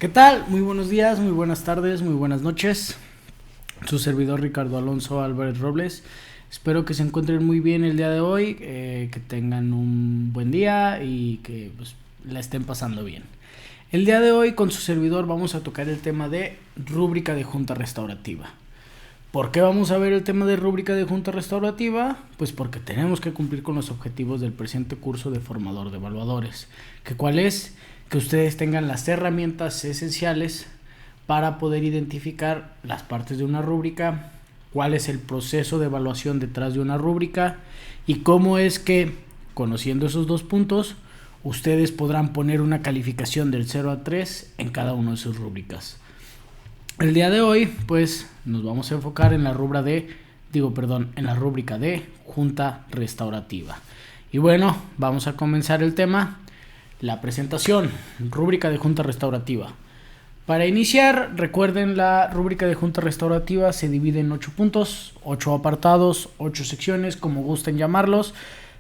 ¿Qué tal? Muy buenos días, muy buenas tardes, muy buenas noches. Su servidor Ricardo Alonso Álvarez Robles. Espero que se encuentren muy bien el día de hoy, que tengan un buen día y que la estén pasando bien. El día de hoy con su servidor vamos a tocar el tema de rúbrica de junta restaurativa. ¿Por qué vamos a ver el tema de rúbrica de junta restaurativa? Pues porque tenemos que cumplir con los objetivos del presente curso de formador de evaluadores. ¿Cuál es? Que ustedes tengan las herramientas esenciales para poder identificar las partes de una rúbrica, cuál es el proceso de evaluación detrás de una rúbrica y cómo es que, conociendo esos dos puntos, ustedes podrán poner una calificación del 0 a 3 en cada una de sus rúbricas. El día de hoy, pues, nos vamos a enfocar en la rúbrica de junta restaurativa. Y bueno, vamos a comenzar el tema. La presentación, rúbrica de junta restaurativa. Para iniciar, recuerden, la rúbrica de junta restaurativa se divide en 8 puntos, 8 apartados, 8 secciones, como gusten llamarlos,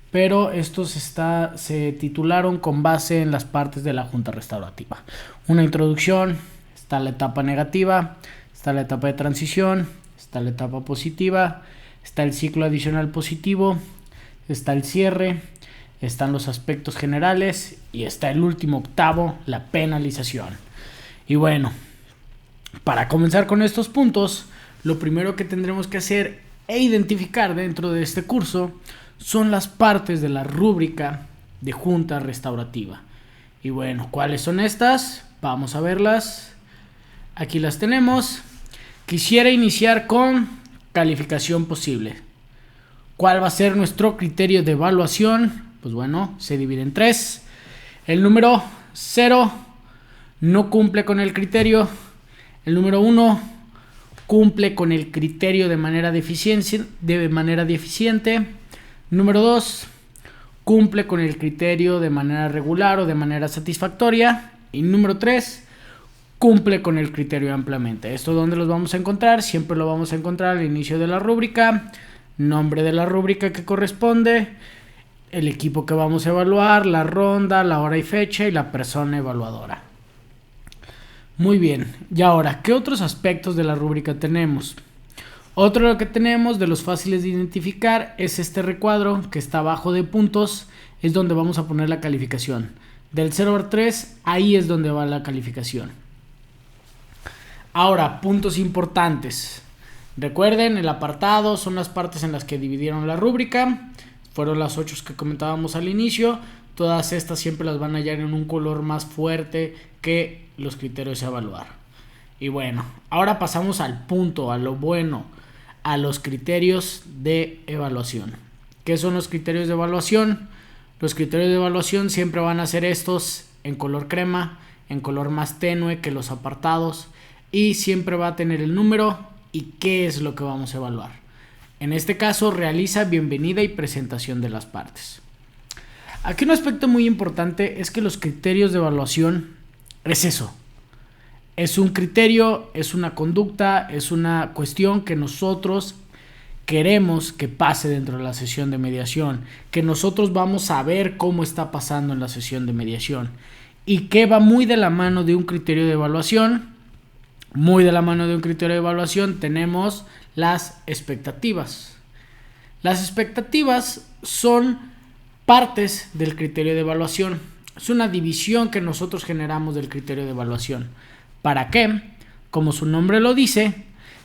pero estos se titularon con base en las partes de la junta restaurativa. Una introducción, está la etapa negativa, está la etapa de transición, está la etapa positiva, está el ciclo adicional positivo, está el cierre, están los aspectos generales y está el último octavo, la penalización. Y bueno, para comenzar con estos puntos, lo primero que tendremos que hacer e identificar dentro de este curso son las partes de la rúbrica de junta restaurativa. Y bueno, ¿cuáles son estas? Vamos a verlas. Aquí las tenemos. Quisiera iniciar con calificación posible. ¿Cuál va a ser nuestro criterio de evaluación? Pues bueno, se divide en 3. El número 0 no cumple con el criterio. El número 1 cumple con el criterio de manera deficiente. Número 2 cumple con el criterio de manera regular o de manera satisfactoria. Y número 3 cumple con el criterio ampliamente. ¿Esto dónde los vamos a encontrar? Siempre lo vamos a encontrar al inicio de la rúbrica. Nombre de la rúbrica que corresponde, el equipo que vamos a evaluar, la ronda, la hora y fecha y la persona evaluadora. Muy bien, y ahora, ¿qué otros aspectos de la rúbrica tenemos? Otro lo que tenemos de los fáciles de identificar es este recuadro que está abajo de puntos, es donde vamos a poner la calificación. Del 0 al 3, ahí es donde va la calificación. Ahora, puntos importantes. Recuerden, el apartado son las partes en las que dividieron la rúbrica. Fueron las 8 que comentábamos al inicio. Todas estas siempre las van a hallar en un color más fuerte que los criterios a evaluar. Y bueno, ahora pasamos al punto, a lo bueno, a los criterios de evaluación. ¿Qué son los criterios de evaluación? Los criterios de evaluación siempre van a ser estos en color crema, en color más tenue que los apartados, y siempre va a tener el número y qué es lo que vamos a evaluar. En este caso, realiza bienvenida y presentación de las partes. Aquí un aspecto muy importante es que los criterios de evaluación es eso. Es un criterio, es una conducta, es una cuestión que nosotros queremos que pase dentro de la sesión de mediación, que nosotros vamos a ver cómo está pasando en la sesión de mediación y que va muy de la mano de un criterio de evaluación. Muy de la mano de un criterio de evaluación tenemos las expectativas. Las expectativas son partes del criterio de evaluación. Es una división que nosotros generamos del criterio de evaluación. ¿Para qué? Como su nombre lo dice,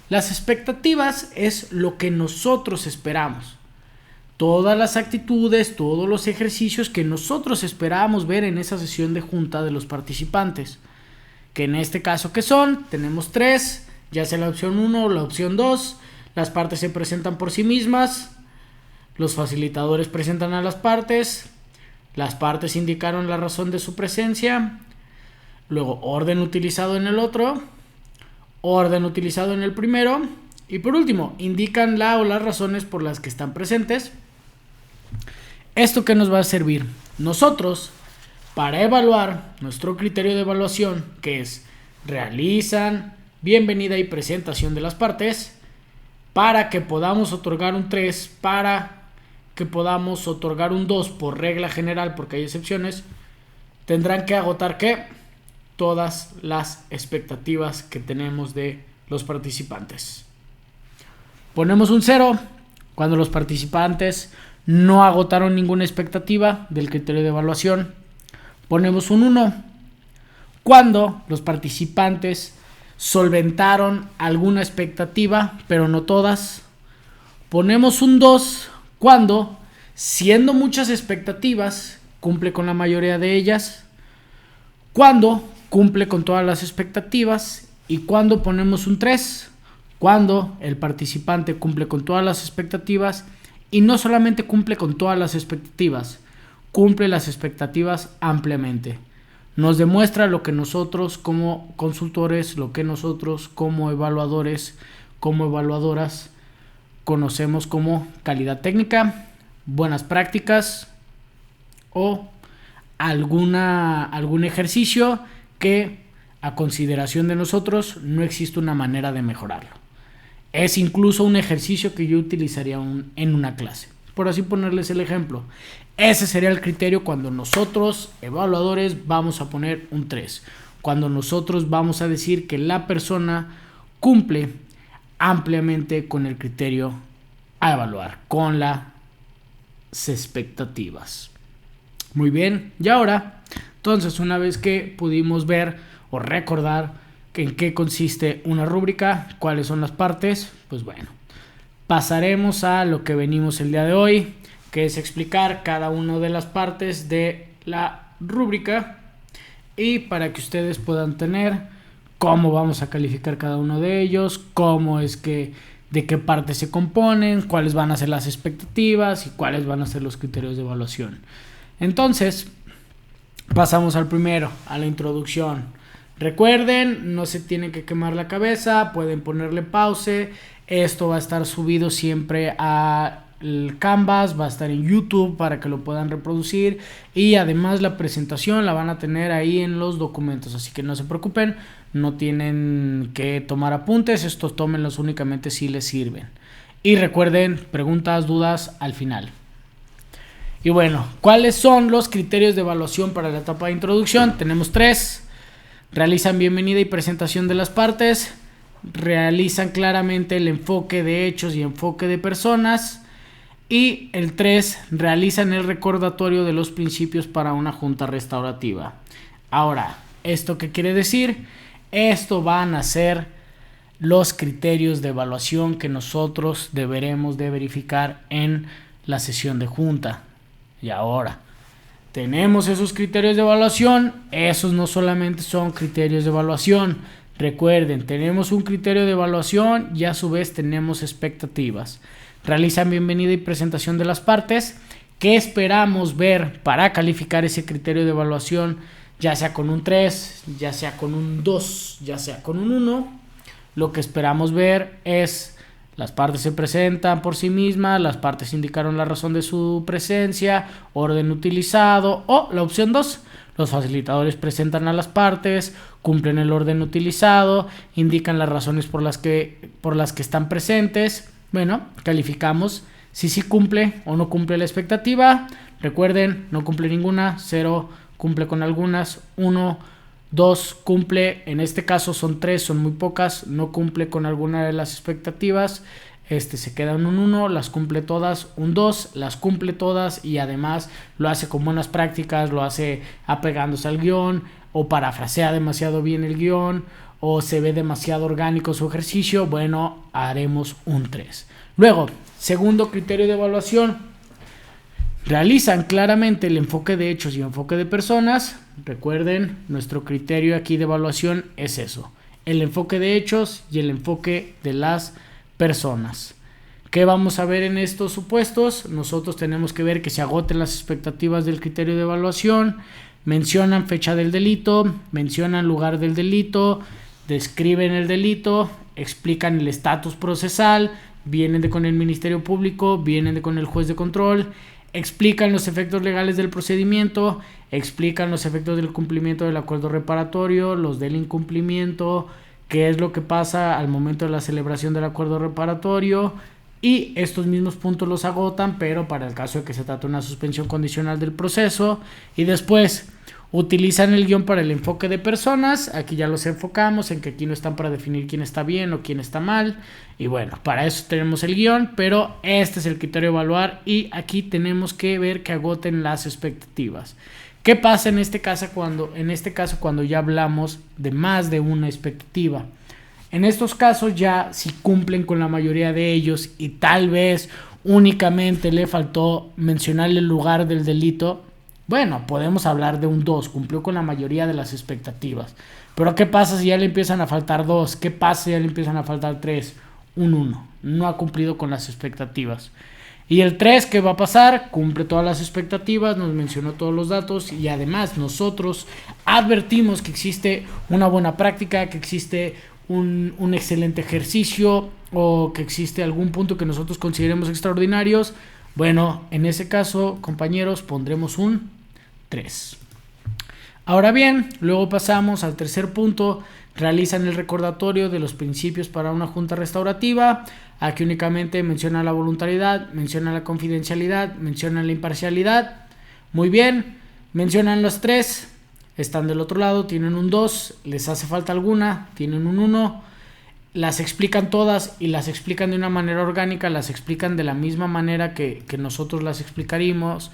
las expectativas es lo que nosotros esperamos. Todas las actitudes, todos los ejercicios que nosotros esperamos ver en esa sesión de junta de los participantes. Que en este caso, ¿qué son? Tenemos 3, ya sea la opción 1 o la opción 2. Las partes se presentan por sí mismas. Los facilitadores presentan a las partes indicaron la razón de su presencia. Luego, orden utilizado en el otro, orden utilizado en el primero. Y por último, indican la o las razones por las que están presentes. ¿Esto qué nos va a servir? Nosotros, para evaluar nuestro criterio de evaluación, que es realizan bienvenida y presentación de las partes, para que podamos otorgar un 3, para que podamos otorgar un 2 por regla general, porque hay excepciones, tendrán que agotar ¿qué? todas las expectativas que tenemos de los participantes. Ponemos un 0 cuando los participantes no agotaron ninguna expectativa del criterio de evaluación. Ponemos un 1 cuando los participantes solventaron alguna expectativa, pero no todas. Ponemos un 2 cuando, siendo muchas expectativas, cumple con la mayoría de ellas. Cuando cumple con todas las expectativas. Y cuando ponemos un 3 cuando el participante cumple con todas las expectativas, y no solamente cumple con todas las expectativas, cumple las expectativas ampliamente. Nos demuestra lo que nosotros como consultores, lo que nosotros como evaluadores, como evaluadoras, conocemos como calidad técnica, buenas prácticas o algún ejercicio que, a consideración de nosotros, no existe una manera de mejorarlo. Es incluso un ejercicio que yo utilizaría en una clase. Por así ponerles el ejemplo. Ese sería el criterio cuando nosotros, evaluadores, vamos a poner un 3. Cuando nosotros vamos a decir que la persona cumple ampliamente con el criterio a evaluar, con las expectativas. Muy bien, y ahora, entonces, una vez que pudimos ver o recordar en qué consiste una rúbrica, cuáles son las partes, pues bueno, pasaremos a lo que venimos el día de hoy, que es explicar cada una de las partes de la rúbrica, y para que ustedes puedan tener cómo vamos a calificar cada uno de ellos, cómo es que, de qué partes se componen, cuáles van a ser las expectativas y cuáles van a ser los criterios de evaluación. Entonces, pasamos al primero, a la introducción. Recuerden, no se tienen que quemar la cabeza, pueden ponerle pause. Esto va a estar subido siempre a el Canvas, va a estar en YouTube para que lo puedan reproducir, y además la presentación la van a tener ahí en los documentos, así que no se preocupen, no tienen que tomar apuntes, estos tómenlos únicamente si les sirven. Y recuerden, preguntas, dudas al final. Y bueno, ¿cuáles son los criterios de evaluación para la etapa de introducción? Tenemos 3. Realizan bienvenida y presentación de las partes. Realizan claramente el enfoque de hechos y enfoque de personas. Y el 3, realizan el recordatorio de los principios para una junta restaurativa. Ahora, ¿esto qué quiere decir? Esto van a ser los criterios de evaluación que nosotros deberemos de verificar en la sesión de junta. Y ahora, tenemos esos criterios de evaluación. Esos no solamente son criterios de evaluación. Recuerden, tenemos un criterio de evaluación y a su vez tenemos expectativas. Realizan bienvenida y presentación de las partes. ¿Qué esperamos ver para calificar ese criterio de evaluación? Ya sea con un 3, ya sea con un 2, ya sea con un 1. Lo que esperamos ver es: las partes se presentan por sí mismas, las partes indicaron la razón de su presencia, orden utilizado, o la opción 2, los facilitadores presentan a las partes, cumplen el orden utilizado, indican las razones por las que están presentes. Bueno, calificamos si sí cumple o no cumple la expectativa. Recuerden, no cumple ninguna, 0 cumple con algunas, 1, 2 cumple, en este caso son 3, son muy pocas, no cumple con alguna de las expectativas, se queda en un 1, las cumple todas, un 2, las cumple todas, y además lo hace con buenas prácticas, lo hace apegándose al guión, o parafrasea demasiado bien el guión, o se ve demasiado orgánico su ejercicio. Bueno, haremos un 3. Luego, segundo criterio de evaluación: realizan claramente el enfoque de hechos y enfoque de personas. Recuerden, nuestro criterio aquí de evaluación es eso: el enfoque de hechos y el enfoque de las personas. ¿Qué vamos a ver en estos supuestos? Nosotros tenemos que ver que se agoten las expectativas del criterio de evaluación. Mencionan fecha del delito, mencionan lugar del delito, describen el delito, explican el estatus procesal, vienen con el Ministerio Público, vienen con el juez de control, explican los efectos legales del procedimiento, explican los efectos del cumplimiento del acuerdo reparatorio, los del incumplimiento, qué es lo que pasa al momento de la celebración del acuerdo reparatorio, y estos mismos puntos los agotan, pero para el caso de que se trate de una suspensión condicional del proceso. Y después, Utilizan el guión para el enfoque de personas. Aquí ya los enfocamos en que aquí no están para definir quién está bien o quién está mal. Y bueno, para eso tenemos el guión, pero este es el criterio a evaluar y aquí tenemos que ver que agoten las expectativas. ¿Qué pasa en este caso cuando ya hablamos de más de una expectativa? En estos casos ya si cumplen con la mayoría de ellos y tal vez únicamente le faltó mencionar el lugar del delito, bueno, podemos hablar de un 2, cumplió con la mayoría de las expectativas. Pero ¿qué pasa si ya le empiezan a faltar 2? ¿Qué pasa si ya le empiezan a faltar 3? Un 1, no ha cumplido con las expectativas. Y el 3, ¿qué va a pasar? Cumple todas las expectativas, nos mencionó todos los datos y además nosotros advertimos que existe una buena práctica, que existe un excelente ejercicio o que existe algún punto que nosotros consideremos extraordinarios. Bueno, en ese caso, compañeros, pondremos un 3. Ahora bien, luego pasamos al tercer punto. Realizan el recordatorio de los principios para una junta restaurativa. Aquí únicamente menciona la voluntariedad, menciona la confidencialidad, menciona la imparcialidad. Muy bien, mencionan los 3. Están del otro lado, tienen un 2, les hace falta alguna, tienen un 1, las explican todas y las explican de una manera orgánica, las explican de la misma manera que nosotros las explicaríamos,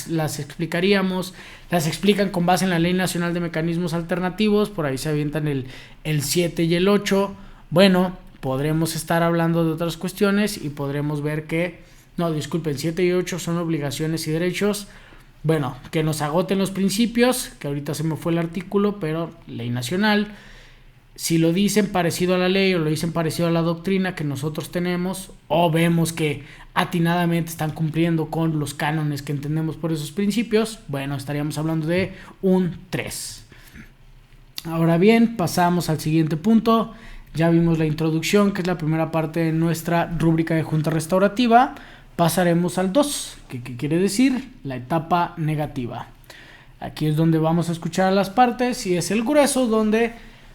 las explican con base en la Ley Nacional de Mecanismos Alternativos, por ahí se avientan el 7 y el 8, bueno, podremos estar hablando de otras cuestiones y podremos ver que, 7 y 8 son obligaciones y derechos. Bueno, que nos agoten los principios, que ahorita se me fue el artículo, pero ley nacional. Si lo dicen parecido a la ley o lo dicen parecido a la doctrina que nosotros tenemos, o vemos que atinadamente están cumpliendo con los cánones que entendemos por esos principios, bueno, estaríamos hablando de un 3. Ahora bien, pasamos al siguiente punto. Ya vimos la introducción, que es la primera parte de nuestra rúbrica de junta restaurativa. Pasaremos al 2, que quiere decir la etapa negativa. Aquí es donde vamos a escuchar a las partes y es el grueso donde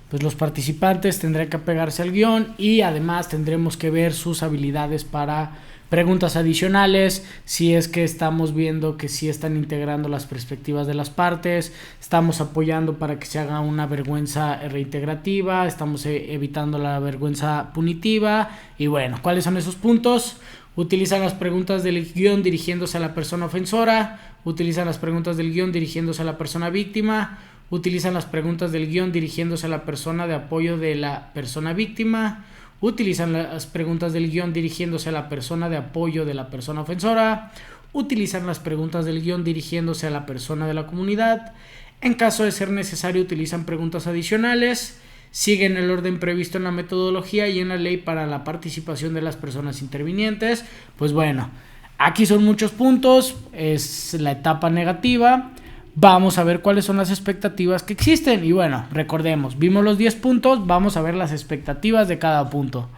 pues los participantes tendrán que apegarse al guión y además tendremos que ver sus habilidades para preguntas adicionales, si es que estamos viendo que sí están integrando las perspectivas de las partes, estamos apoyando para que se haga una vergüenza reintegrativa, estamos evitando la vergüenza punitiva y bueno, ¿cuáles son esos puntos? Utilizan las preguntas del guión dirigiéndose a la persona ofensora, utilizan las preguntas del guión dirigiéndose a la persona víctima, utilizan las preguntas del guión dirigiéndose a la persona de apoyo de la persona víctima, utilizan las preguntas del guión dirigiéndose a la persona de apoyo de la persona ofensora, utilizan las preguntas del guión dirigiéndose a la persona de la comunidad, en caso de ser necesario utilizan preguntas adicionales, siguen el orden previsto en la metodología y en la ley para la participación de las personas intervinientes. Pues bueno, aquí son muchos puntos, es la etapa negativa. Vamos a ver cuáles son las expectativas que existen. Y bueno, recordemos, vimos los 10 puntos, vamos a ver las expectativas de cada punto.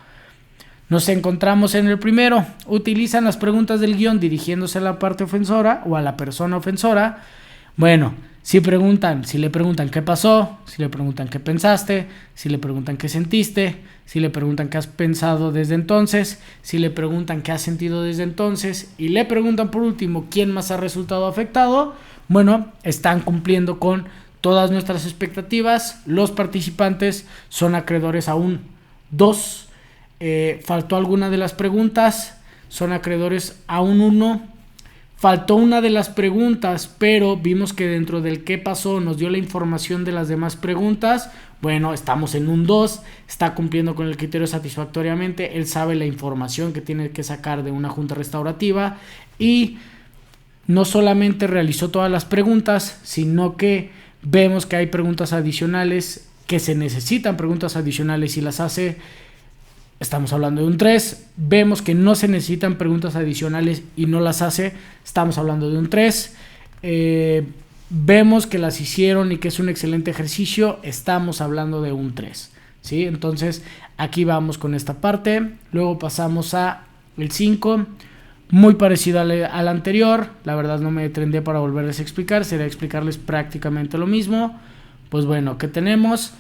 Nos encontramos en el primero. Utilizan las preguntas del guión dirigiéndose a la parte ofensora o a la persona ofensora. Bueno, si le preguntan qué pasó, si le preguntan qué pensaste, si le preguntan qué sentiste, si le preguntan qué has pensado desde entonces, si le preguntan qué has sentido desde entonces y le preguntan por último quién más ha resultado afectado, bueno, están cumpliendo con todas nuestras expectativas. Los participantes son acreedores a un 2. Faltó alguna de las preguntas, son acreedores a un 1. Faltó una de las preguntas, pero vimos que dentro del qué pasó nos dio la información de las demás preguntas. Bueno, estamos en un 2, está cumpliendo con el criterio satisfactoriamente, él sabe la información que tiene que sacar de una junta restaurativa y no solamente realizó todas las preguntas, sino que vemos que hay preguntas adicionales, que se necesitan preguntas adicionales y las hace. Estamos hablando de un 3, vemos que no se necesitan preguntas adicionales y no las hace, estamos hablando de un 3, vemos que las hicieron y que es un excelente ejercicio, estamos hablando de un 3, ¿sí? Entonces aquí vamos con esta parte, luego pasamos a el 5, muy parecido al anterior, la verdad no me detendré para volverles a explicar, sería explicarles prácticamente lo mismo. Pues bueno, ¿qué tenemos?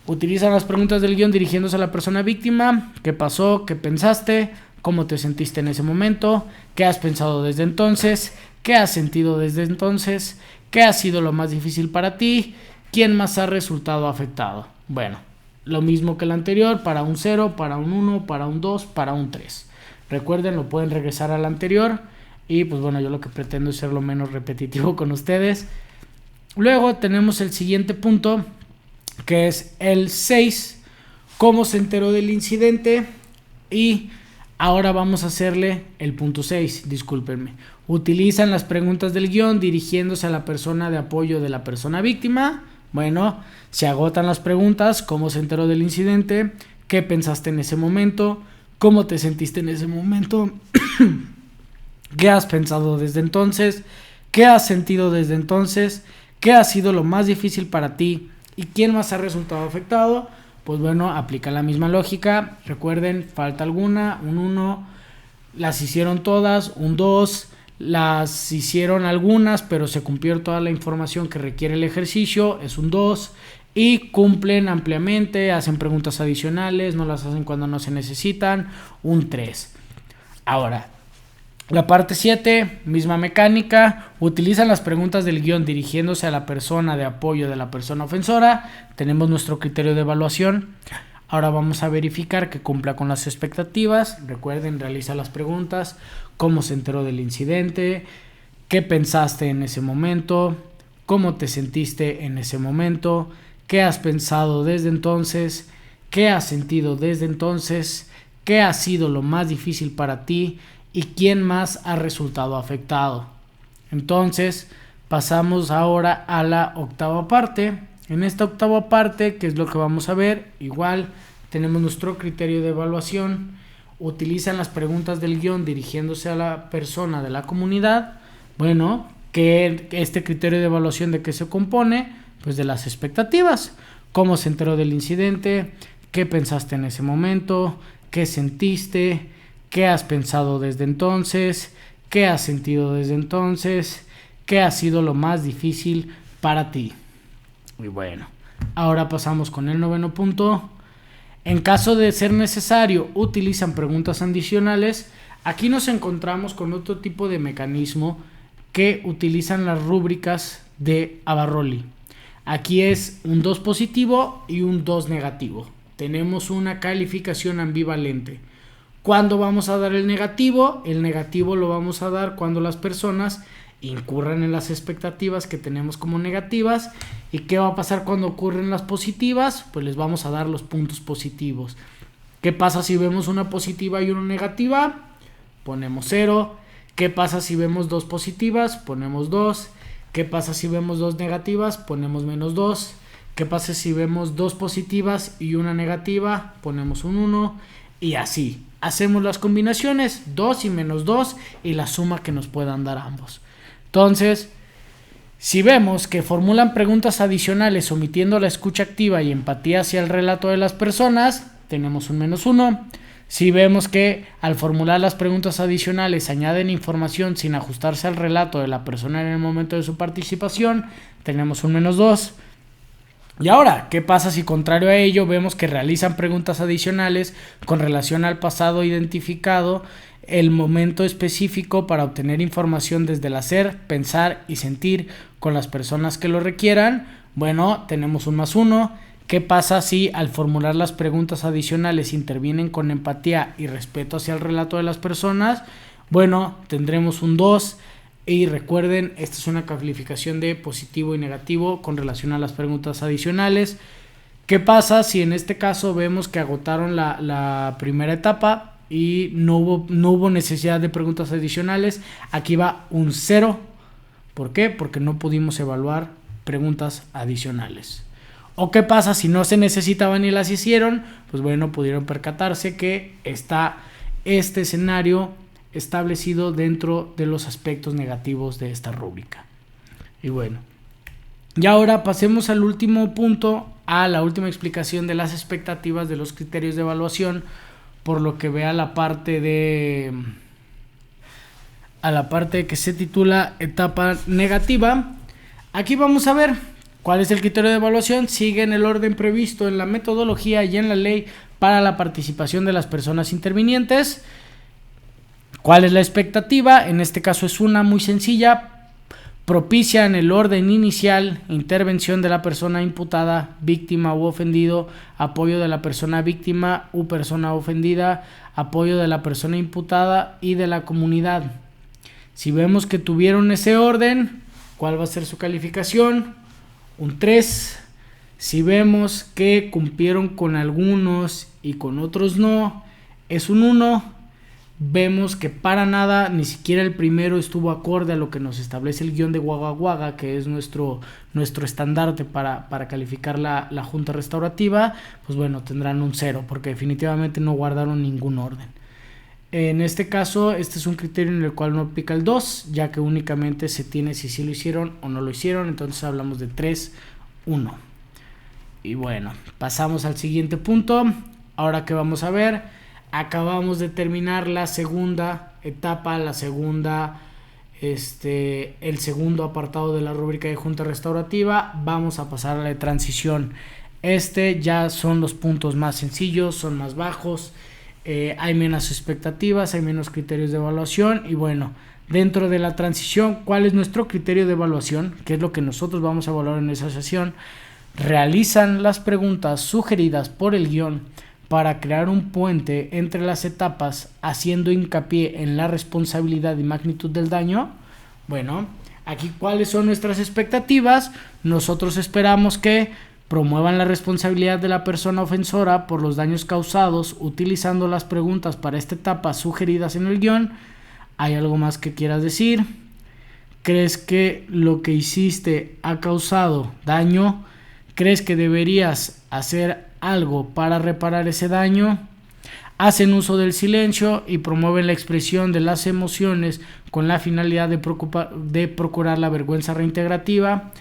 Utilizan las preguntas del guión dirigiéndose a la persona víctima. ¿Qué pasó? ¿Qué pensaste? cómo te sentiste en ese momento, qué has pensado desde entonces, qué has sentido desde entonces, qué ha sido lo más difícil para ti, quién más ha resultado afectado. Bueno, lo mismo que el anterior, para un 0, para un 1, para un 2, para un 3. Recuerden, lo pueden regresar al anterior y pues bueno, yo lo que pretendo es ser lo menos repetitivo con ustedes. Luego tenemos el siguiente punto, que es el 6, cómo se enteró del incidente. Y ahora vamos a hacerle el punto 6, discúlpenme. Utilizan las preguntas del guión dirigiéndose a la persona de apoyo de la persona víctima. Bueno, se agotan las preguntas, cómo se enteró del incidente, qué pensaste en ese momento, cómo te sentiste en ese momento, qué has pensado desde entonces, qué has sentido desde entonces, qué ha sido lo más difícil para ti y quién más ha resultado afectado. Pues bueno, aplica la misma lógica. Recuerden, falta alguna, un 1, las hicieron todas, un 2, las hicieron algunas, pero se cumplió toda la información que requiere el ejercicio, es un 2, y cumplen ampliamente, hacen preguntas adicionales, no las hacen cuando no se necesitan, un 3. Ahora, la parte 7, misma mecánica, utilizan las preguntas del guión dirigiéndose a la persona de apoyo de la persona ofensora. Tenemos nuestro criterio de evaluación. Ahora vamos a verificar que cumpla con las expectativas. Recuerden, realiza las preguntas, cómo se enteró del incidente, qué pensaste en ese momento, cómo te sentiste en ese momento, qué has pensado desde entonces, qué has sentido desde entonces, qué ha sido lo más difícil para ti y quién más ha resultado afectado. Entonces pasamos ahora a la octava parte. En esta octava parte, que es lo que vamos a ver, igual tenemos nuestro criterio de evaluación. Utilizan las preguntas del guión dirigiéndose a la persona de la comunidad. Bueno, que este criterio de evaluación, ¿de qué se compone? Pues de las expectativas. Cómo se enteró del incidente, qué pensaste en ese momento, qué sentiste, qué has pensado desde entonces, qué has sentido desde entonces, qué ha sido lo más difícil para ti. Y bueno, ahora pasamos con el noveno punto. En caso de ser necesario, utilizan preguntas adicionales. Aquí nos encontramos con otro tipo de mecanismo que utilizan las rúbricas de Abarroli. Aquí es un 2 positivo y un 2 negativo. Tenemos una calificación ambivalente. ¿Cuándo vamos a dar el negativo? El negativo lo vamos a dar cuando las personas incurran en las expectativas que tenemos como negativas. ¿Y qué va a pasar cuando ocurren las positivas? Pues les vamos a dar los puntos positivos. ¿Qué pasa si vemos una positiva y una negativa? Ponemos 0. ¿Qué pasa si vemos 2 positivas? Ponemos 2. ¿Qué pasa si vemos 2 negativas? Ponemos menos 2. ¿Qué pasa si vemos 2 positivas y una negativa? Ponemos un 1. Y así. Hacemos las combinaciones, 2 y menos 2 y la suma que nos puedan dar ambos. Entonces, si vemos que formulan preguntas adicionales omitiendo la escucha activa y empatía hacia el relato de las personas, tenemos un menos 1. Si vemos que al formular las preguntas adicionales añaden información sin ajustarse al relato de la persona en el momento de su participación, tenemos un menos 2. Y ahora, ¿qué pasa si contrario a ello vemos que realizan preguntas adicionales con relación al pasado identificado, el momento específico para obtener información desde el hacer, pensar y sentir con las personas que lo requieran? Bueno, tenemos un más 1. ¿Qué pasa si al formular las preguntas adicionales intervienen con empatía y respeto hacia el relato de las personas? Bueno, tendremos un 2. Y recuerden, esta es una calificación de positivo y negativo con relación a las preguntas adicionales. ¿Qué pasa si en este caso vemos que agotaron la primera etapa y no hubo necesidad de preguntas adicionales? Aquí va un 0. ¿Por qué? Porque no pudimos evaluar preguntas adicionales. ¿O qué pasa si no se necesitaban y las hicieron? Pues bueno, pudieron percatarse que está este escenario establecido dentro de los aspectos negativos de esta rúbrica. Y bueno, y ahora pasemos al último punto, a la última explicación de las expectativas de los criterios de evaluación, por lo que vea la parte que se titula etapa negativa. Aquí vamos a ver cuál es el criterio de evaluación. Sigue en el orden previsto en la metodología y en la ley para la participación de las personas intervinientes. ¿Cuál es la expectativa? En este caso es una muy sencilla. Propicia en el orden inicial intervención de la persona imputada, víctima u ofendido, apoyo de la persona víctima u persona ofendida, apoyo de la persona imputada y de la comunidad. Si vemos que tuvieron ese orden, ¿cuál va a ser su calificación? Un 3. Si vemos que cumplieron con algunos y con otros no, es un 1. Vemos que para nada, ni siquiera el primero estuvo acorde a lo que nos establece el guión de Wagga Wagga, que es nuestro estandarte para calificar la junta restaurativa, pues bueno, tendrán un 0, porque definitivamente no guardaron ningún orden. En este caso, este es un criterio en el cual no aplica el 2, ya que únicamente se tiene si sí lo hicieron o no lo hicieron, entonces hablamos de 3, 1. Y bueno, pasamos al siguiente punto. Ahora que vamos a ver, acabamos de terminar la segunda etapa, el segundo apartado de la rúbrica de junta restaurativa. Vamos a pasar a la de transición. Ya son los puntos más sencillos, son más bajos, hay menos expectativas, hay menos criterios de evaluación. Y bueno, dentro de la transición, ¿cuál es nuestro criterio de evaluación? ¿Qué es lo que nosotros vamos a evaluar en esa sesión? Realizan las preguntas sugeridas por el guión para crear un puente entre las etapas, haciendo hincapié en la responsabilidad y magnitud del daño. Bueno, aquí ¿cuáles son nuestras expectativas? Nosotros esperamos que promuevan la responsabilidad de la persona ofensora por los daños causados utilizando las preguntas para esta etapa sugeridas en el guión. ¿Hay algo más que quieras decir? ¿Crees que lo que hiciste ha causado daño? ¿Crees que deberías hacer algo para reparar ese daño? Hacen uso del silencio y promueven la expresión de las emociones con la finalidad de procurar la vergüenza reintegrativa.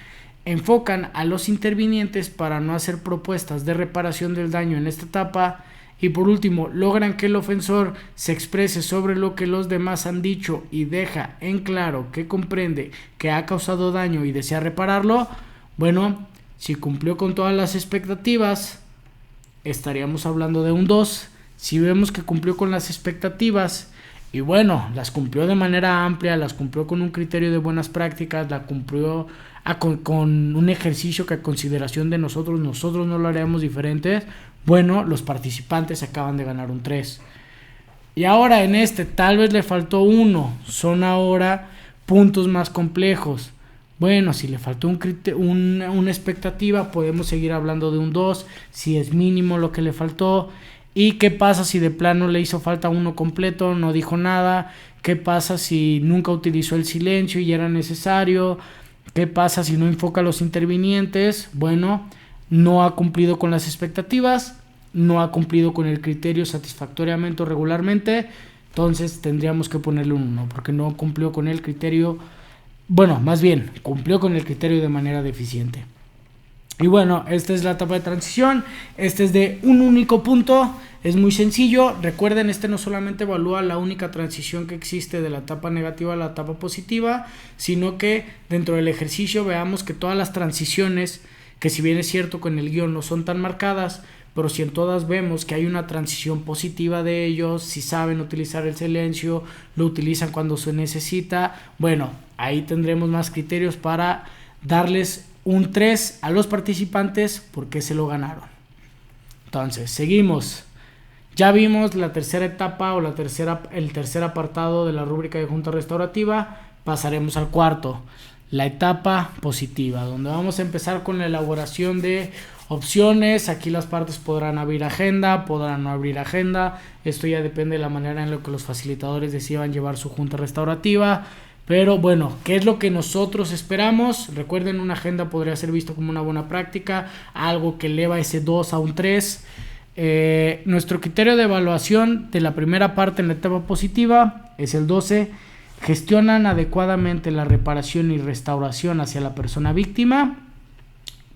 Enfocan a los intervinientes para no hacer propuestas de reparación del daño en esta etapa. Y por último, logran que el ofensor se exprese sobre lo que los demás han dicho y deja en claro que comprende que ha causado daño y desea repararlo. Bueno, si cumplió con todas las expectativas, estaríamos hablando de un 2. Si vemos que cumplió con las expectativas y bueno, las cumplió de manera amplia, las cumplió con un criterio de buenas prácticas, la cumplió con un ejercicio que a consideración de nosotros no lo haríamos diferente, bueno, los participantes acaban de ganar un 3. Y ahora en tal vez le faltó 1, son ahora puntos más complejos. Bueno, si le faltó una expectativa, podemos seguir hablando de un 2, si es mínimo lo que le faltó. ¿Y qué pasa si de plano le hizo falta 1 completo, no dijo nada? ¿Qué pasa si nunca utilizó el silencio y era necesario? ¿Qué pasa si no enfoca a los intervinientes? Bueno, no ha cumplido con las expectativas, no ha cumplido con el criterio satisfactoriamente o regularmente, entonces tendríamos que ponerle un 1, porque no cumplió con el criterio. Bueno, más bien, cumplió con el criterio de manera deficiente. Y bueno, esta es la etapa de transición. Este es de un único punto. Es muy sencillo. Recuerden, no solamente evalúa la única transición que existe de la etapa negativa a la etapa positiva, sino que dentro del ejercicio veamos que todas las transiciones, que si bien es cierto con el guión no son tan marcadas, pero si en todas vemos que hay una transición positiva de ellos, si saben utilizar el silencio, lo utilizan cuando se necesita, bueno, ahí tendremos más criterios para darles un 3 a los participantes porque se lo ganaron. Entonces, seguimos. Ya vimos la tercera etapa o el tercer apartado de la rúbrica de junta restaurativa. Pasaremos al cuarto, la etapa positiva, donde vamos a empezar con la elaboración de opciones. Aquí las partes podrán abrir agenda, podrán no abrir agenda. Esto ya depende de la manera en la que los facilitadores decidan llevar su junta restaurativa. Pero bueno, ¿qué es lo que nosotros esperamos? Recuerden, una agenda podría ser visto como una buena práctica, algo que eleva ese 2 a un 3. Nuestro criterio de evaluación de la primera parte en la etapa positiva es el 12. Gestionan adecuadamente la reparación y restauración hacia la persona víctima.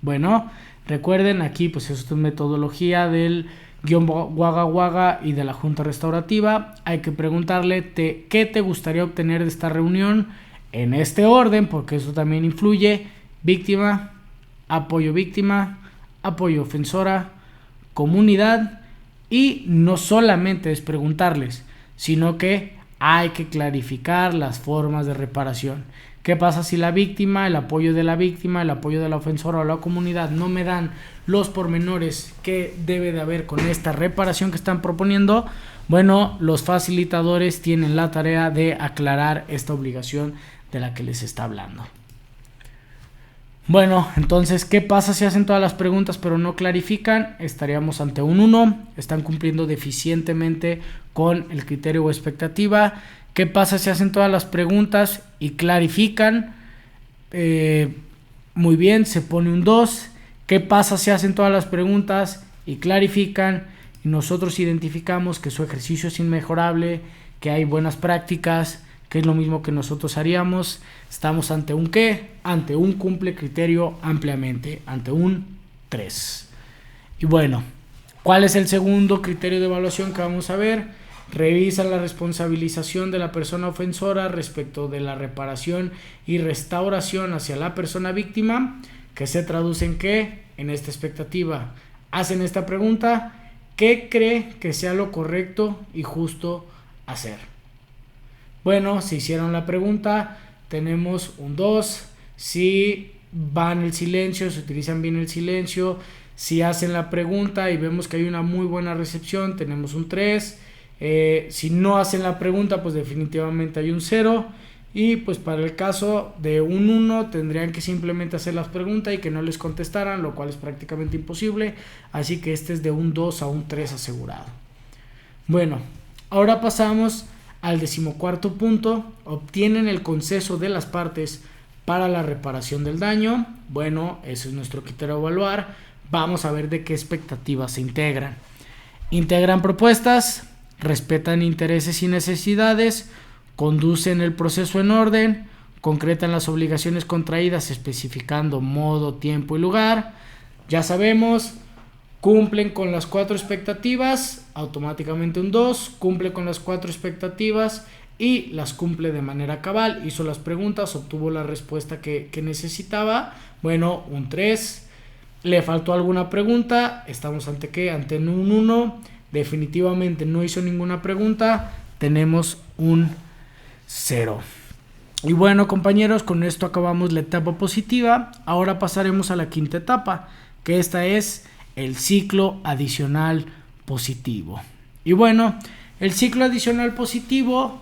Bueno, recuerden, aquí pues esto es metodología del guión Wagga Wagga y de la junta restaurativa. Hay que preguntarle qué te gustaría obtener de esta reunión en este orden, porque eso también influye: víctima, apoyo ofensora, comunidad. Y no solamente es preguntarles, sino que hay que clarificar las formas de reparación. ¿Qué pasa si la víctima, el apoyo de la víctima, el apoyo de la ofensora o la comunidad no me dan los pormenores que debe de haber con esta reparación que están proponiendo? Bueno, los facilitadores tienen la tarea de aclarar esta obligación de la que les está hablando. Bueno, entonces, ¿qué pasa si hacen todas las preguntas pero no clarifican? Estaríamos ante un 1, están cumpliendo deficientemente con el criterio o expectativa. ¿Qué pasa si hacen todas las preguntas y clarifican? Muy bien, se pone un 2. ¿Qué pasa si hacen todas las preguntas y clarifican y nosotros identificamos que su ejercicio es inmejorable, que hay buenas prácticas, que es lo mismo que nosotros haríamos? Estamos ante un ¿qué? Ante un cumple criterio ampliamente, ante un 3. Y bueno, ¿cuál es el segundo criterio de evaluación que vamos a ver? Revisa la responsabilización de la persona ofensora respecto de la reparación y restauración hacia la persona víctima, que se traduce en ¿qué? En esta expectativa. Hacen esta pregunta: ¿qué cree que sea lo correcto y justo hacer? Bueno, si hicieron la pregunta, tenemos un 2. Si van el silencio, si utilizan bien el silencio, si hacen la pregunta y vemos que hay una muy buena recepción, tenemos un 3. Si no hacen la pregunta, pues definitivamente hay un 0. Y pues para el caso de un 1 tendrían que simplemente hacer las preguntas y que no les contestaran, lo cual es prácticamente imposible. Así que este es de un 2 a un 3 asegurado. Bueno, ahora pasamos al 14º punto. Obtienen el consenso de las partes para la reparación del daño. Bueno, eso es nuestro criterio a evaluar. Vamos a ver de qué expectativas se integran. Integran propuestas, respetan intereses y necesidades, conducen el proceso en orden, concretan las obligaciones contraídas especificando modo, tiempo y lugar. Ya sabemos, cumplen con las 4 expectativas, automáticamente un 2, cumple con las 4 expectativas y las cumple de manera cabal, hizo las preguntas, obtuvo la respuesta que necesitaba, bueno, un 3. Le faltó alguna pregunta, estamos ante ¿qué? Ante un 1, definitivamente no hizo ninguna pregunta, tenemos un 0. Y bueno, compañeros, con esto acabamos la etapa positiva. Ahora pasaremos a la quinta etapa, que esta es el ciclo adicional positivo. Y bueno, el ciclo adicional positivo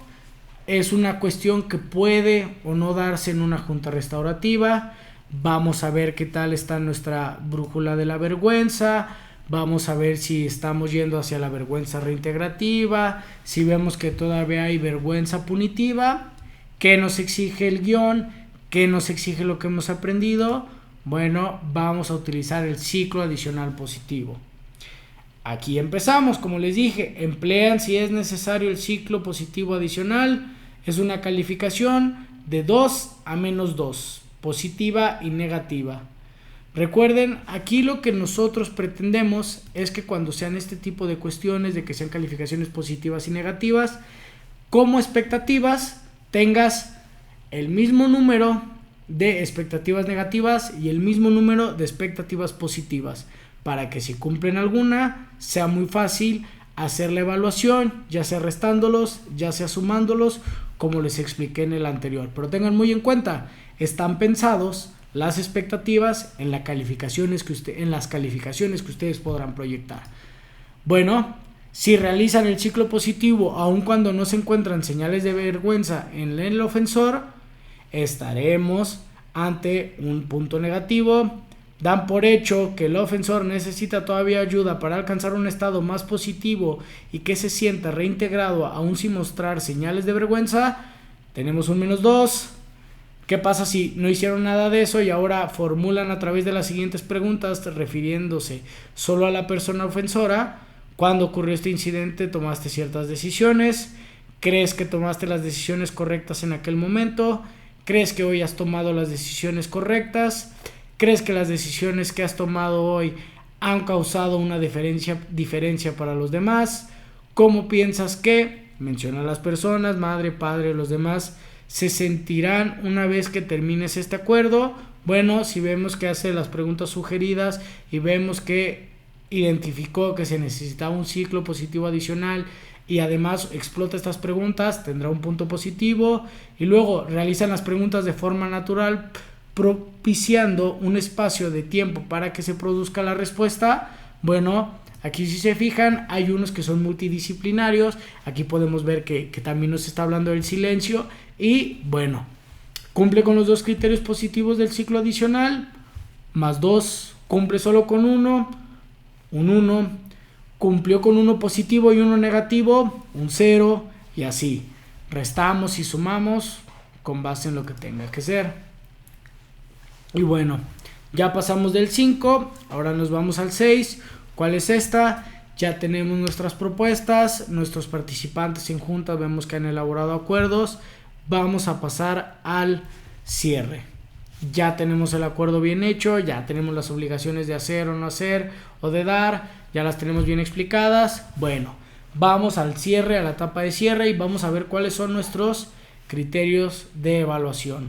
es una cuestión que puede o no darse en una junta restaurativa. Vamos a ver qué tal está nuestra brújula de la vergüenza. Vamos a ver si estamos yendo hacia la vergüenza reintegrativa, si vemos que todavía hay vergüenza punitiva, qué nos exige el guión, qué nos exige lo que hemos aprendido. Bueno, vamos a utilizar el ciclo adicional positivo. Aquí empezamos, como les dije, emplean si es necesario el ciclo positivo adicional. Es una calificación de 2 a -2, positiva y negativa. Recuerden, aquí lo que nosotros pretendemos es que cuando sean este tipo de cuestiones, de que sean calificaciones positivas y negativas, como expectativas tengas el mismo número de expectativas negativas y el mismo número de expectativas positivas, para que si cumplen alguna, sea muy fácil hacer la evaluación, ya sea restándolos, ya sea sumándolos, como les expliqué en el anterior. Pero tengan muy en cuenta, están pensados las expectativas en las calificaciones que ustedes podrán proyectar. Bueno, si realizan el ciclo positivo aun cuando no se encuentran señales de vergüenza en el ofensor, estaremos ante un punto negativo. Dan por hecho que el ofensor necesita todavía ayuda para alcanzar un estado más positivo y que se sienta reintegrado aún sin mostrar señales de vergüenza. Tenemos un -2. ¿Qué pasa si no hicieron nada de eso y ahora formulan a través de las siguientes preguntas refiriéndose solo a la persona ofensora? ¿Cuándo ocurrió este incidente? ¿Tomaste ciertas decisiones? ¿Crees que tomaste las decisiones correctas en aquel momento? ¿Crees que hoy has tomado las decisiones correctas? ¿Crees que las decisiones que has tomado hoy han causado una diferencia para los demás? ¿Cómo piensas que, menciona a las personas, madre, padre, los demás, se sentirán una vez que termines este acuerdo? Bueno, si vemos que hace las preguntas sugeridas y vemos que identificó que se necesitaba un ciclo positivo adicional y además explota estas preguntas, tendrá un punto positivo. Y luego realizan las preguntas de forma natural, propiciando un espacio de tiempo para que se produzca la respuesta. Bueno, aquí si se fijan hay unos que son multidisciplinarios. Aquí podemos ver que también nos está hablando del silencio. Y bueno, cumple con los dos criterios positivos del ciclo adicional, más 2, cumple solo con uno, un 1, cumplió con uno positivo y uno negativo, un 0, y así. Restamos y sumamos con base en lo que tenga que ser. Y bueno, ya pasamos del 5, ahora nos vamos al 6. ¿Cuál es esta? Ya tenemos nuestras propuestas, nuestros participantes en juntas vemos que han elaborado acuerdos. Vamos a pasar al cierre. Ya tenemos el acuerdo bien hecho, ya tenemos las obligaciones de hacer o no hacer o de dar, ya las tenemos bien explicadas. Bueno, vamos al cierre, a la etapa de cierre, y vamos a ver cuáles son nuestros criterios de evaluación.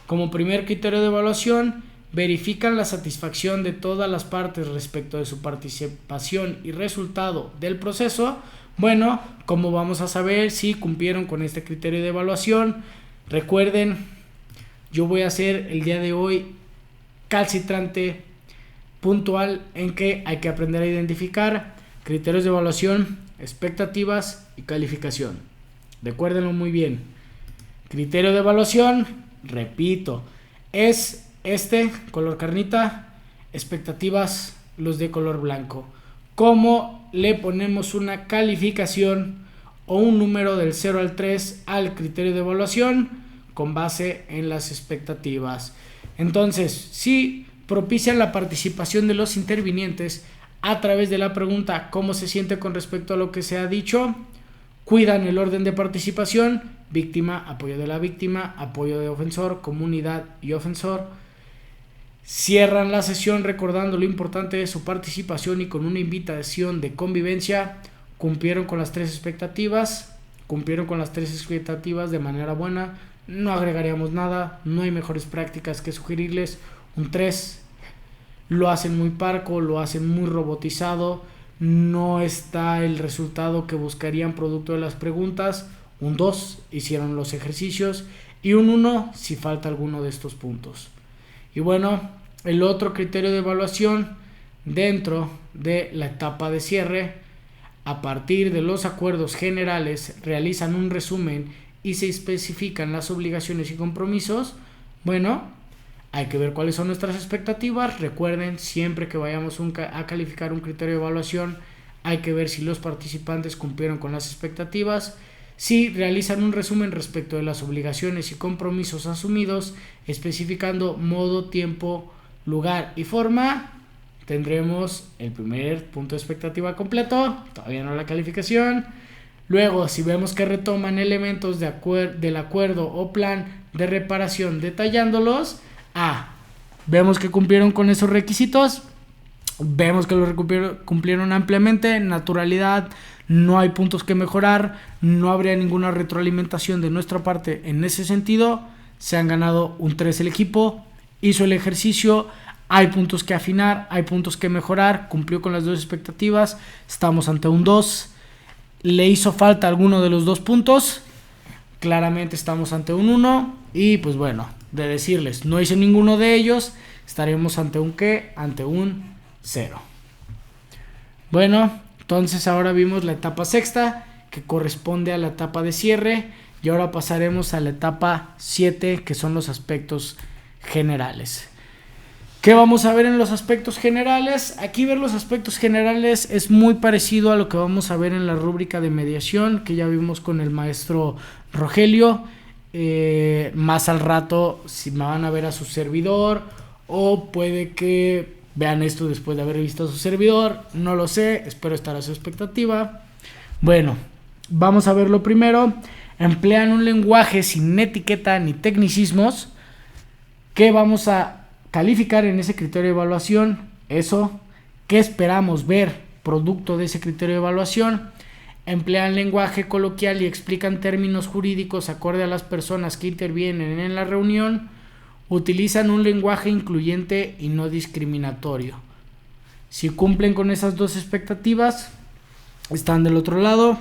Como primer criterio de evaluación, verifican la satisfacción de todas las partes respecto de su participación y resultado del proceso. Bueno, ¿cómo vamos a saber si cumplieron con este criterio de evaluación? Recuerden, yo voy a ser el día de hoy calcitrante, puntual, en que hay que aprender a identificar criterios de evaluación, expectativas y calificación. Recuérdenlo muy bien. Criterio de evaluación, repito, es este color carnita, expectativas los de color blanco. ¿Cómo le ponemos una calificación o un número del 0 al 3 al criterio de evaluación? Con base en las expectativas. Entonces, si propician la participación de los intervinientes a través de la pregunta ¿cómo se siente con respecto a lo que se ha dicho? Cuidan el orden de participación: víctima, apoyo de la víctima, apoyo de ofensor, comunidad y ofensor. Cierran la sesión recordando lo importante de su participación y con una invitación de convivencia. Cumplieron con las 3 expectativas. Cumplieron con las 3 expectativas de manera buena. No agregaríamos nada. No hay mejores prácticas que sugerirles. Un 3. Lo hacen muy parco, lo hacen muy robotizado. No está el resultado que buscarían producto de las preguntas. Un 2. Hicieron los ejercicios. Y un 1 si falta alguno de estos puntos. Y bueno, el otro criterio de evaluación dentro de la etapa de cierre, a partir de los acuerdos generales realizan un resumen y se especifican las obligaciones y compromisos. Bueno, hay que ver cuáles son nuestras expectativas. Recuerden, siempre que vayamos a calificar un criterio de evaluación, hay que ver si los participantes cumplieron con las expectativas. Si realizan un resumen respecto de las obligaciones y compromisos asumidos, especificando modo, tiempo, lugar y forma, tendremos el primer punto de expectativa completo, todavía no la calificación. Luego, si vemos que retoman elementos del acuerdo o plan de reparación detallándolos, vemos que cumplieron con esos requisitos, vemos que los cumplieron ampliamente, naturalidad, no hay puntos que mejorar, no habría ninguna retroalimentación de nuestra parte en ese sentido. Se han ganado un 3 el equipo, hizo el ejercicio, hay puntos que afinar, hay puntos que mejorar, cumplió con las 2 expectativas, estamos ante un 2. Le hizo falta alguno de los 2 puntos, claramente estamos ante un 1. Y pues bueno, de decirles, no hice ninguno de ellos, estaremos ante un ¿qué? Ante un 0. Bueno, entonces ahora vimos la etapa sexta, que corresponde a la etapa de cierre, y ahora pasaremos a la etapa 7, que son los aspectos generales. ¿Qué vamos a ver en los aspectos generales? Aquí ver los aspectos generales es muy parecido a lo que vamos a ver en la rúbrica de mediación, que ya vimos con el maestro Rogelio. Más al rato, si me van a ver a su servidor, o puede que vean esto después de haber visto a su servidor, no lo sé, espero estar a su expectativa. Bueno, vamos a verlo primero. Emplean un lenguaje sin etiqueta ni tecnicismos. ¿Qué vamos a calificar en ese criterio de evaluación? Eso. ¿Qué esperamos ver producto de ese criterio de evaluación? Emplean lenguaje coloquial y explican términos jurídicos acorde a las personas que intervienen en la reunión. Utilizan un lenguaje incluyente y no discriminatorio. Si cumplen con esas 2 expectativas, están del otro lado.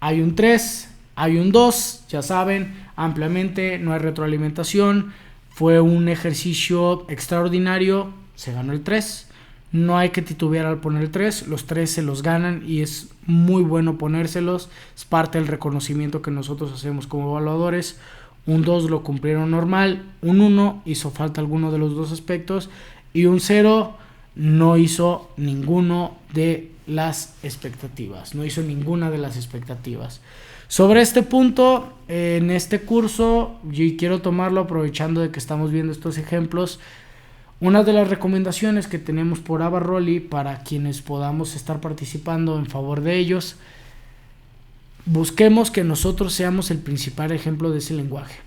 hay un 3, hay un 2, ya saben, ampliamente, no hay retroalimentación, fue un ejercicio extraordinario, se ganó el 3, no hay que titubear al poner el 3, los 3 se los ganan y es muy bueno ponérselos, es parte del reconocimiento que nosotros hacemos como evaluadores. Un 2 lo cumplieron normal, un 1 hizo falta alguno de los dos aspectos y un 0 no hizo ninguno de las expectativas, no hizo ninguna de las expectativas. Sobre este punto, en este curso, yo quiero tomarlo aprovechando de que estamos viendo estos ejemplos. Una de las recomendaciones que tenemos por Abarroli para quienes podamos estar participando en favor de ellos, busquemos que nosotros seamos el principal ejemplo de ese lenguaje.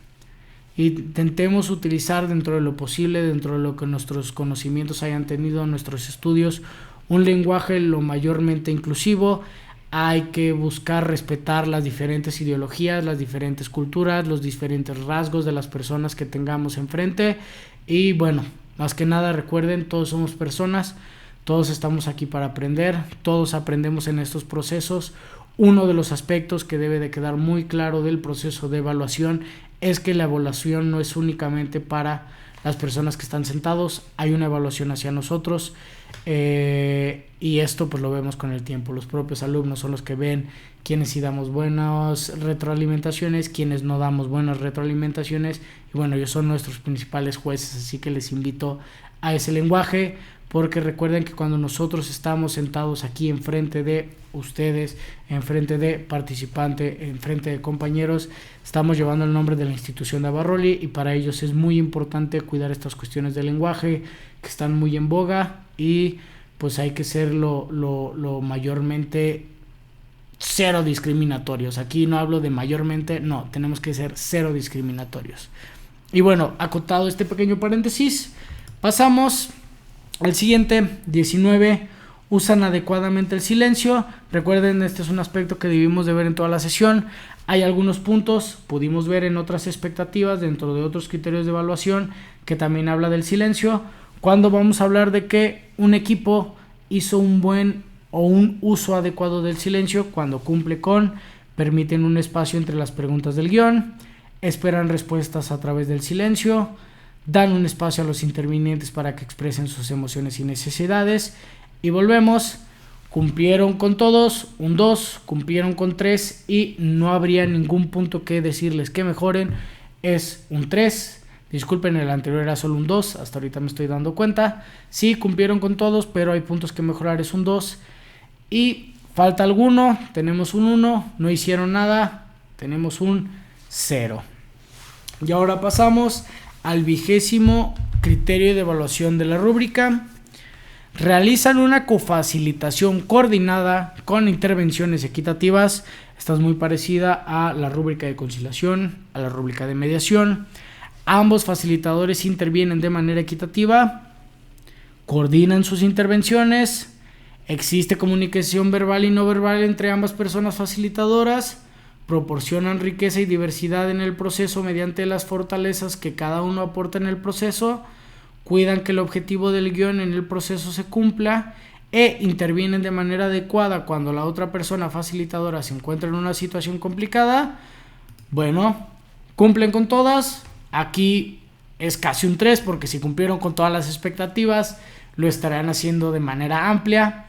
Intentemos utilizar dentro de lo posible, dentro de lo que nuestros conocimientos hayan tenido en nuestros estudios, un lenguaje lo mayormente inclusivo. Hay que buscar respetar las diferentes ideologías, las diferentes culturas, los diferentes rasgos de las personas que tengamos enfrente. Y bueno, más que nada recuerden, todos somos personas, todos estamos aquí para aprender, todos aprendemos en estos procesos. Uno de los aspectos que debe de quedar muy claro del proceso de evaluación es que la evaluación no es únicamente para las personas que están sentados, hay una evaluación hacia nosotros y esto pues lo vemos con el tiempo. Los propios alumnos son los que ven quiénes sí damos buenas retroalimentaciones, quiénes no damos buenas retroalimentaciones y bueno, ellos son nuestros principales jueces, así que les invito a ese lenguaje, porque recuerden que cuando nosotros estamos sentados aquí enfrente de ustedes, enfrente de participantes, enfrente de compañeros, estamos llevando el nombre de la institución de Abarroli y para ellos es muy importante cuidar estas cuestiones del lenguaje que están muy en boga y pues hay que ser lo mayormente cero discriminatorios. Aquí no hablo de mayormente, no, tenemos que ser cero discriminatorios. Y bueno, acotado este pequeño paréntesis, pasamos al siguiente. 19. Usan adecuadamente el silencio. Recuerden, este es un aspecto que debimos de ver en toda la sesión. Hay algunos puntos, pudimos ver en otras expectativas, dentro de otros criterios de evaluación, que también habla del silencio. Cuando vamos a hablar de que un equipo hizo un buen o un uso adecuado del silencio, cuando cumple con, permiten un espacio entre las preguntas del guión, esperan respuestas a través del silencio, dan un espacio a los intervinientes para que expresen sus emociones y necesidades. Y volvemos, cumplieron con todos, un 2, cumplieron con 3 y no habría ningún punto que decirles que mejoren, es un 3. Disculpen, el anterior era solo un 2, hasta ahorita me estoy dando cuenta. Sí, cumplieron con todos, pero hay puntos que mejorar, es un 2. Y falta alguno, tenemos un 1, no hicieron nada, tenemos un 0. Y ahora pasamos al 20º criterio de evaluación de la rúbrica. Realizan una cofacilitación coordinada con intervenciones equitativas. Esta es muy parecida a la rúbrica de conciliación, a la rúbrica de mediación. Ambos facilitadores intervienen de manera equitativa, coordinan sus intervenciones, existe comunicación verbal y no verbal entre ambas personas facilitadoras, proporcionan riqueza y diversidad en el proceso mediante las fortalezas que cada uno aporta en el proceso, cuidan que el objetivo del guión en el proceso se cumpla e intervienen de manera adecuada cuando la otra persona facilitadora se encuentra en una situación complicada. Bueno, cumplen con todas. Aquí es casi un 3 porque si cumplieron con todas las expectativas lo estarán haciendo de manera amplia.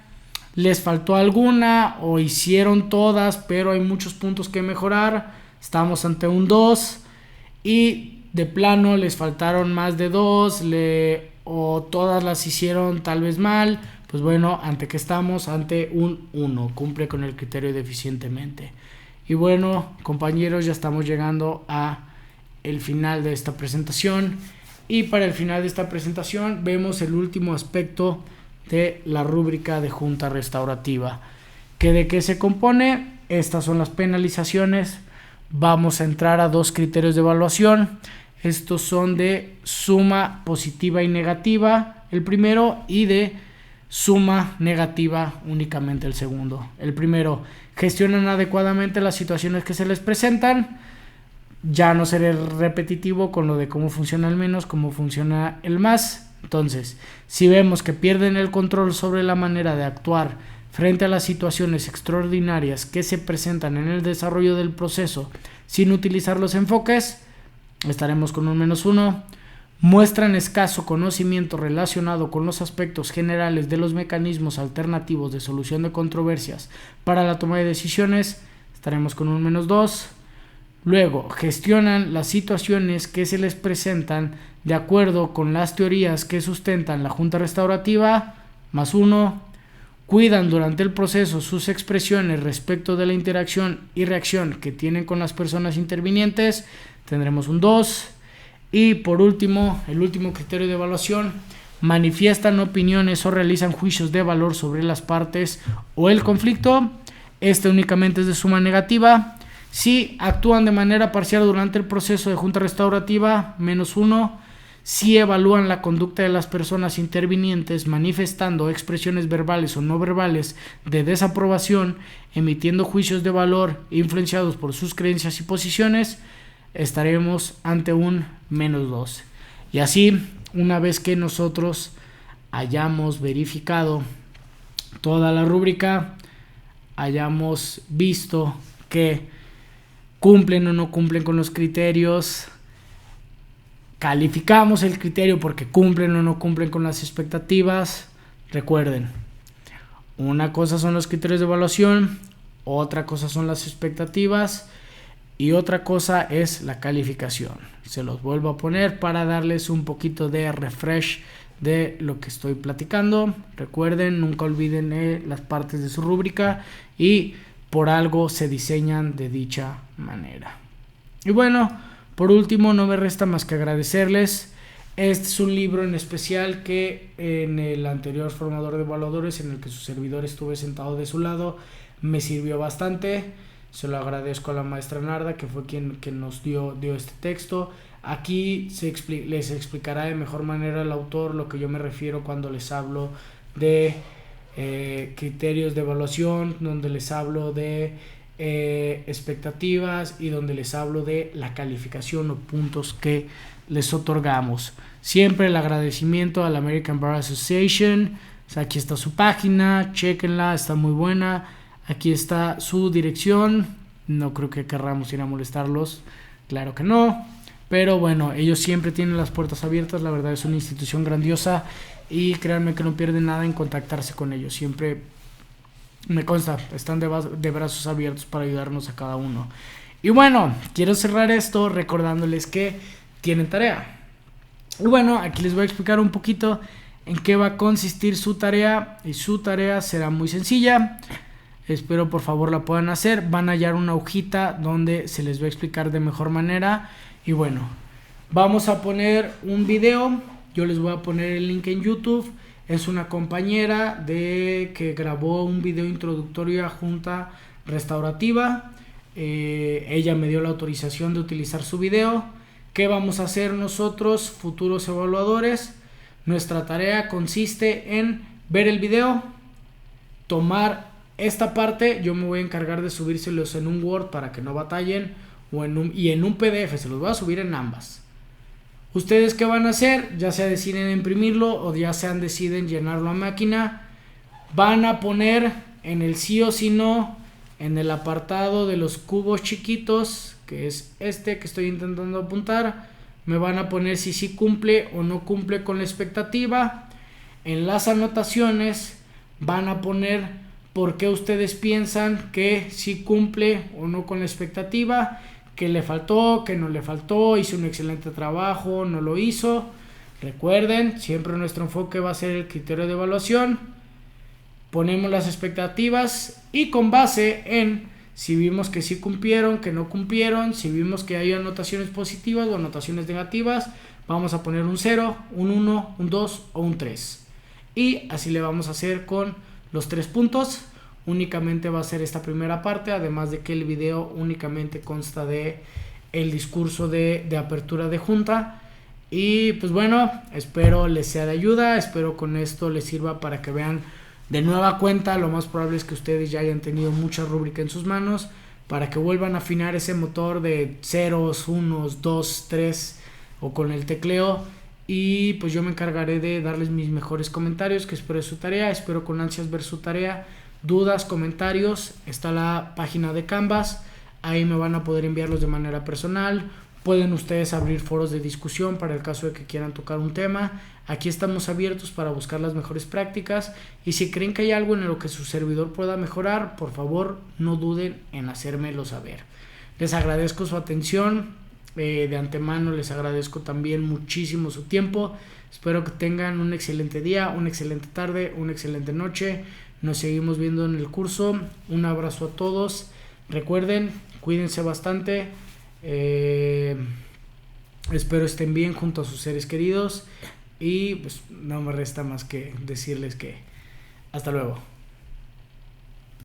Les faltó alguna o hicieron todas, pero hay muchos puntos que mejorar. Estamos ante un 2 y de plano les faltaron más de 2 o todas las hicieron tal vez mal. Pues bueno, ante que estamos ante un 1, cumple con el criterio deficientemente. Y bueno, compañeros, ya estamos llegando a el final de esta presentación y para el final de esta presentación vemos el último aspecto de la rúbrica de junta restaurativa. ¿Que de qué se compone? Estas son las penalizaciones. Vamos a entrar a 2 criterios de evaluación. Estos son de suma positiva y negativa, el primero, y de suma negativa únicamente el segundo. El primero, gestionan adecuadamente las situaciones que se les presentan. Ya no seré repetitivo con lo de cómo funciona el menos, cómo funciona el más. Entonces, si vemos que pierden el control sobre la manera de actuar frente a las situaciones extraordinarias que se presentan en el desarrollo del proceso sin utilizar los enfoques, estaremos con un -1. Muestran escaso conocimiento relacionado con los aspectos generales de los mecanismos alternativos de solución de controversias para la toma de decisiones, estaremos con un -2. Luego, gestionan las situaciones que se les presentan de acuerdo con las teorías que sustentan la Junta Restaurativa, +1. Cuidan durante el proceso sus expresiones respecto de la interacción y reacción que tienen con las personas intervinientes, tendremos un 2. Y por último, el último criterio de evaluación, manifiestan opiniones o realizan juicios de valor sobre las partes o el conflicto. Este únicamente es de suma negativa. Si actúan de manera parcial durante el proceso de junta restaurativa, -1. Si evalúan la conducta de las personas intervinientes manifestando expresiones verbales o no verbales de desaprobación, emitiendo juicios de valor influenciados por sus creencias y posiciones, estaremos ante un -2. Y así, una vez que nosotros hayamos verificado toda la rúbrica, hayamos visto que cumplen o no cumplen con los criterios, calificamos el criterio porque cumplen o no cumplen con las expectativas. Recuerden, una cosa son los criterios de evaluación, otra cosa son las expectativas y otra cosa es la calificación. Se los vuelvo a poner para darles un poquito de refresh de lo que estoy platicando. Recuerden, nunca olviden las partes de su rúbrica y por algo se diseñan de dicha manera. Y bueno, por último, no me resta más que agradecerles. Este es un libro en especial que en el anterior formador de evaluadores, en el que su servidor estuve sentado de su lado, me sirvió bastante. Se lo agradezco a la maestra Narda, que fue quien nos dio este texto. Aquí les explicará de mejor manera el autor lo que yo me refiero cuando les hablo de criterios de evaluación, donde les hablo de expectativas y donde les hablo de la calificación o puntos que les otorgamos. Siempre el agradecimiento a la American Bar Association. O sea, aquí está su página, chequenla, está muy buena. Aquí está su dirección. No creo que querramos ir a molestarlos, claro que no, pero bueno, ellos siempre tienen las puertas abiertas. La verdad es una institución grandiosa y créanme que no pierden nada en contactarse con ellos. Siempre me consta, están de brazos abiertos para ayudarnos a cada uno. Y bueno, quiero cerrar esto recordándoles que tienen tarea. Y bueno, aquí les voy a explicar un poquito en qué va a consistir su tarea. Y su tarea será muy sencilla. Espero por favor la puedan hacer. Van a hallar una hojita donde se les va a explicar de mejor manera. Y bueno, vamos a poner un video. Yo les voy a poner el link en YouTube. Es una compañera que grabó un video introductorio a Junta Restaurativa. Ella me dio la autorización de utilizar su video. ¿Qué vamos a hacer nosotros, futuros evaluadores? Nuestra tarea consiste en ver el video, tomar esta parte. Yo me voy a encargar de subírselos en un Word para que no batallen, y en un PDF. Se los voy a subir en ambas. ¿Ustedes qué van a hacer? Ya sea deciden imprimirlo o ya sean deciden llenarlo a máquina. Van a poner en el sí o sí no, en el apartado de los cubos chiquitos, que es este que estoy intentando apuntar, me van a poner si sí cumple o no cumple con la expectativa. En las anotaciones van a poner por qué ustedes piensan que sí cumple o no con la expectativa, que le faltó, que no le faltó, hizo un excelente trabajo, no lo hizo. Recuerden, siempre nuestro enfoque va a ser el criterio de evaluación. Ponemos las expectativas y con base en si vimos que sí cumplieron, que no cumplieron, si vimos que hay anotaciones positivas o anotaciones negativas, vamos a poner un 0, un 1, un 2 o un 3. Y así le vamos a hacer con los 3 puntos. Únicamente va a ser esta primera parte, además de que el video únicamente consta de el discurso de apertura de junta. Y pues bueno, espero les sea de ayuda, espero con esto les sirva para que vean de nueva cuenta. Lo más probable es que ustedes ya hayan tenido mucha rúbrica en sus manos, para que vuelvan a afinar ese motor de ceros, unos, 2, 3 o con el tecleo. Y pues yo me encargaré de darles mis mejores comentarios, que espero su tarea, espero con ansias ver su tarea dudas, comentarios, está la página de Canvas, ahí me van a poder enviarlos de manera personal. Pueden ustedes abrir foros de discusión para el caso de que quieran tocar un tema. Aquí estamos abiertos para buscar las mejores prácticas, y si creen que hay algo en lo que su servidor pueda mejorar, por favor no duden en hacérmelo saber. Les agradezco su atención, de antemano les agradezco también muchísimo su tiempo. Espero que tengan un excelente día, una excelente tarde, una excelente noche. Nos seguimos viendo en el curso. Un abrazo a todos. Recuerden, cuídense bastante. Espero estén bien junto a sus seres queridos, y pues no me resta más que decirles que hasta luego.